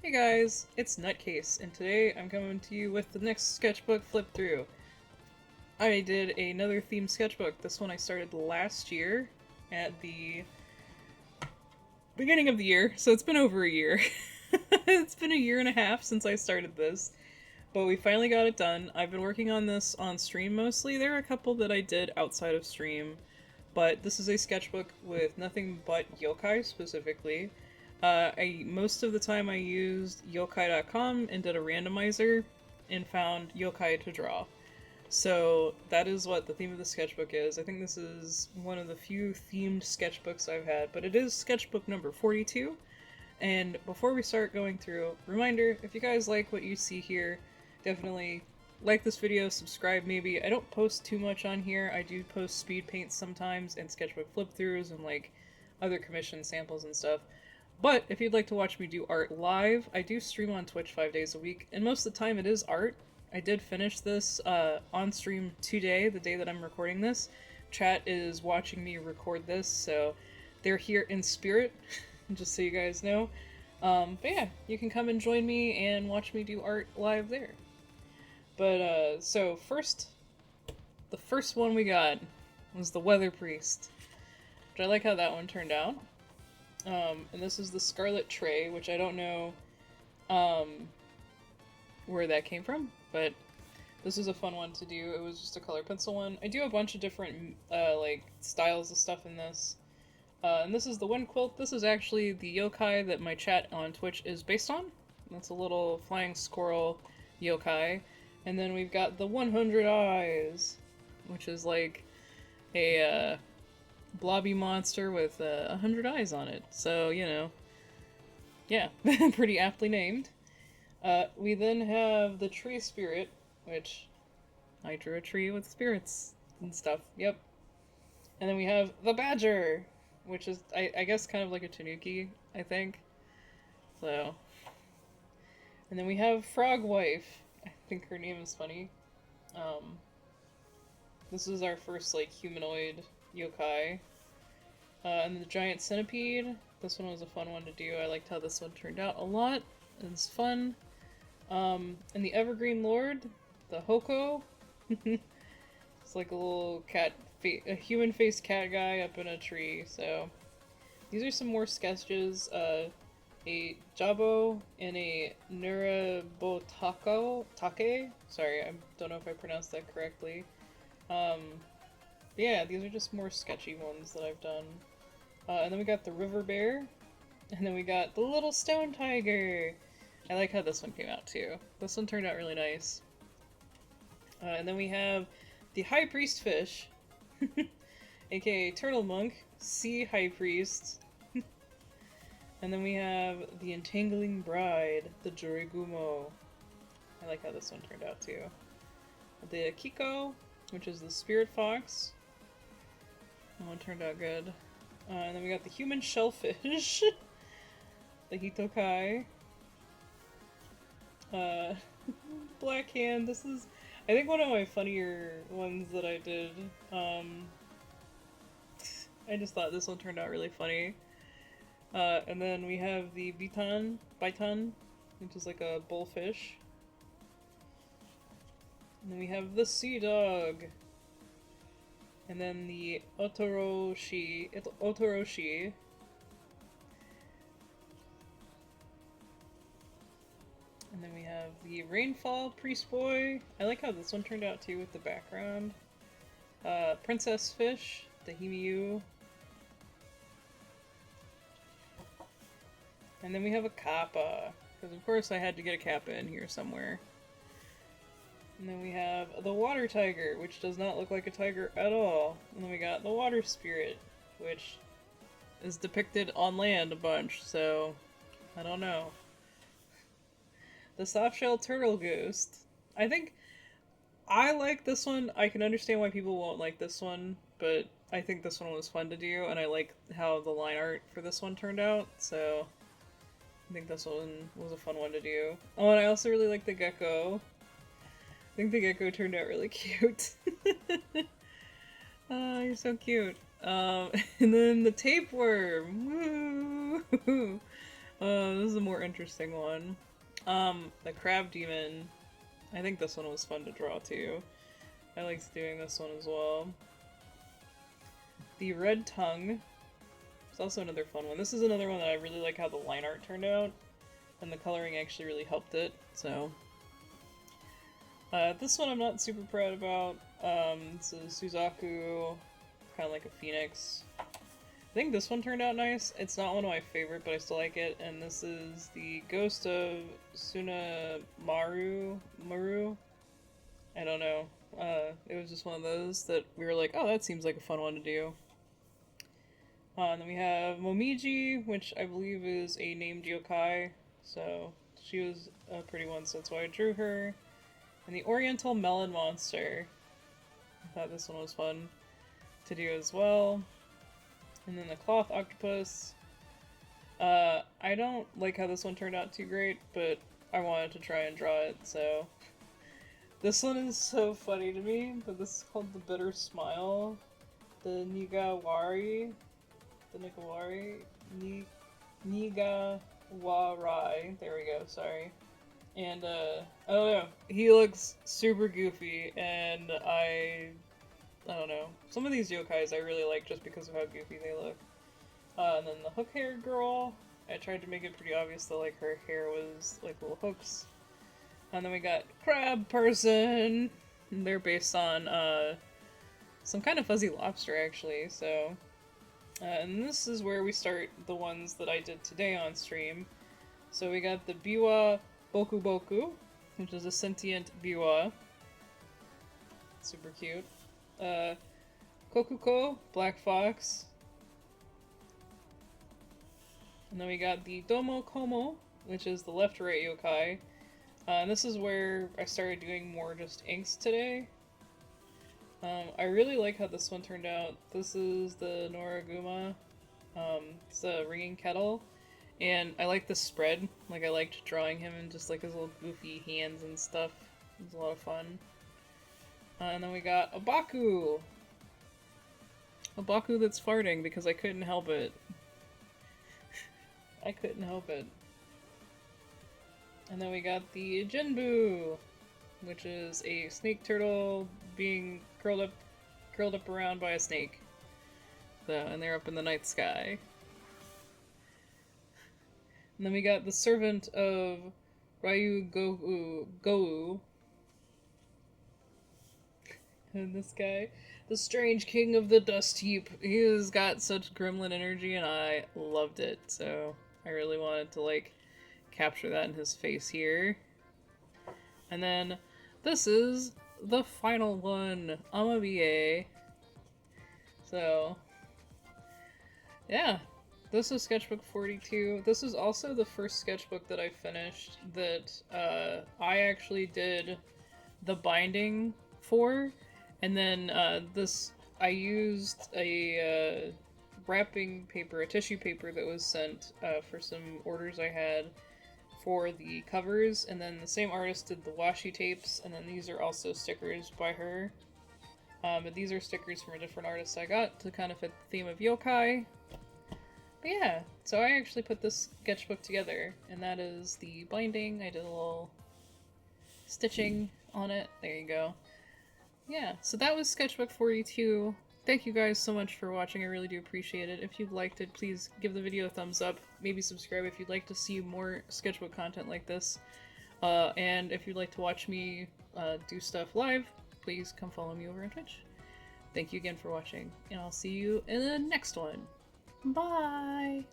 Hey guys, it's Nutcase, and today I'm coming to you with the next sketchbook flip through. I did another themed sketchbook. This one I started last year at the beginning of the year, so it's been over a year. It's been a year and a half since I started this, but we finally got it done. I've been working on this on stream mostly. There are a couple that I did outside of stream, but this is a sketchbook with nothing but yokai specifically. Most of the time I used yokai.com and did a randomizer and found yokai to draw. So that is what the theme of the sketchbook is. I think this is one of the few themed sketchbooks I've had, but it is sketchbook number 42. And before we start going through, reminder, if you guys like what you see here, definitely like this video, subscribe maybe. I don't post too much on here. I do post speed paints sometimes and sketchbook flip throughs and like other commission samples and stuff. But if you'd like to watch me do art live, I do stream on Twitch 5 days a week, and most of the time it is art. I did finish this on stream today, the day that I'm recording this. Chat is watching me record this, so they're here in spirit, just so you guys know. But yeah, you can come and join me and watch me do art live there. But so the first one we got was the Weather Priest, which I like how that one turned out. And this is the Scarlet Tray, which I don't know where that came from, but this was a fun one to do. It was just a color pencil one. I do a bunch of different like styles of stuff in this. And this is the Wind Quilt. This is actually the yokai that my chat on Twitch is based on. That's a little flying squirrel yokai. And then we've got the 100 Eyes, which is like a blobby monster with 100 eyes on it. So, you know, yeah, pretty aptly named. We then have the Tree Spirit, which I drew a tree with spirits and stuff. Yep. And then we have the Badger, which is, I guess, kind of like a tanuki, I think. So. And then we have Frog Wife. I think her name is funny. Um, this is our first, like, humanoid yokai. And the Giant Centipede. This one was a fun one to do. I liked how this one turned out a lot. It's fun. And the Evergreen Lord, the Hoko. It's like a little cat, a human-faced cat guy up in a tree. So these are some more sketches. A Jabo and a Nurabotako Take. Sorry, I don't know if I pronounced that correctly. Yeah, these are just more sketchy ones that I've done. And then we got the River Bear, and then we got the Little Stone Tiger. I like how this one came out too. This one turned out really nice. And then we have the High Priest Fish, aka Turtle Monk, Sea High Priest. And then we have the Entangling Bride, the Jorigumo. I like how this one turned out too. The Kiko, which is the Spirit Fox. That one turned out good. And then we got the Human Shellfish, the Hitokai. Black Hand, this is, I think, one of my funnier ones that I did. I just thought this one turned out really funny. And then we have the Baitan, which is like a bullfish. And then we have the Sea Dog. And then the Otoroshi. And then we have the Rainfall Priest Boy. I like how this one turned out too with the background. Princess Fish, the Himiyu. And then we have a Kappa, because of course I had to get a Kappa in here somewhere. And then we have the Water Tiger, which does not look like a tiger at all. And then we got the Water Spirit, which is depicted on land a bunch, so I don't know. The Softshell Turtle Ghost. I think I like this one. I can understand why people won't like this one, but I think this one was fun to do, and I like how the line art for this one turned out, so I think this one was a fun one to do. Oh, and I also really like the gecko. I think the gecko turned out really cute. Oh, you're so cute. And then the tapeworm. Woo! This is a more interesting one. The Crab Demon. I think this one was fun to draw too. I liked doing this one as well. The Red Tongue. It's also another fun one. This is another one that I really like how the line art turned out. And the coloring actually really helped it, so. This one I'm not super proud about. This is Suzaku, kind of like a phoenix. I think this one turned out nice. It's not one of my favorite, but I still like it. And this is the Ghost of Tsunemaru. I don't know. It was just one of those that we were like, oh, that seems like a fun one to do. And then we have Momiji, which I believe is a named yokai. So she was a pretty one, so that's why I drew her. And the Oriental Melon Monster. I thought this one was fun to do as well. And then the Cloth Octopus. I don't like how this one turned out too great, but I wanted to try and draw it, so. This one is so funny to me, but this is called the Bitter Smile. The Nigawari. Nigawarai. There we go, sorry. And, I don't know. He looks super goofy, and I don't know. Some of these yokais I really like just because of how goofy they look. And then the hook-haired girl. I tried to make it pretty obvious that, like, her hair was, like, little hooks. And then we got Crab Person. They're based on, some kind of fuzzy lobster, actually, so. And this is where we start the ones that I did today on stream. So we got the Biwa Boku Boku, which is a sentient Biwa. Super cute. Kokuko, Black Fox. And then we got the Domo Komo, which is the left-right yokai. And this is where I started doing more just inks today. I really like how this one turned out. This is the Noraguma. It's a ringing kettle. And I like the spread. Like, I liked drawing him and just like his little goofy hands and stuff. It was a lot of fun. And then we got a Baku! A Baku that's farting because I couldn't help it. I couldn't help it. And then we got the Jinbu, which is a snake turtle being curled up around by a snake. So, and they're up in the night sky. And then we got the servant of Ryu Gou. And this guy, the strange king of the dust heap. He has got such gremlin energy and I loved it. So I really wanted to like capture that in his face here. And then this is the final one, Amabie. So yeah, this is sketchbook 42. This is also the first sketchbook that I finished that I actually did the binding for, and then I used a wrapping paper, a tissue paper that was sent for some orders I had for the covers, and then the same artist did the washi tapes, and then these are also stickers by her. But these are stickers from a different artist I got to kind of fit the theme of yokai. But yeah, so I actually put this sketchbook together, and that is the binding. I did a little stitching on it. There you go. Yeah, so that was sketchbook 42. Thank you guys so much for watching. I really do appreciate it. If you liked it, please give the video a thumbs up. Maybe subscribe if you'd like to see more sketchbook content like this. And if you'd like to watch me do stuff live, please come follow me over on Twitch. Thank you again for watching, and I'll see you in the next one. Bye!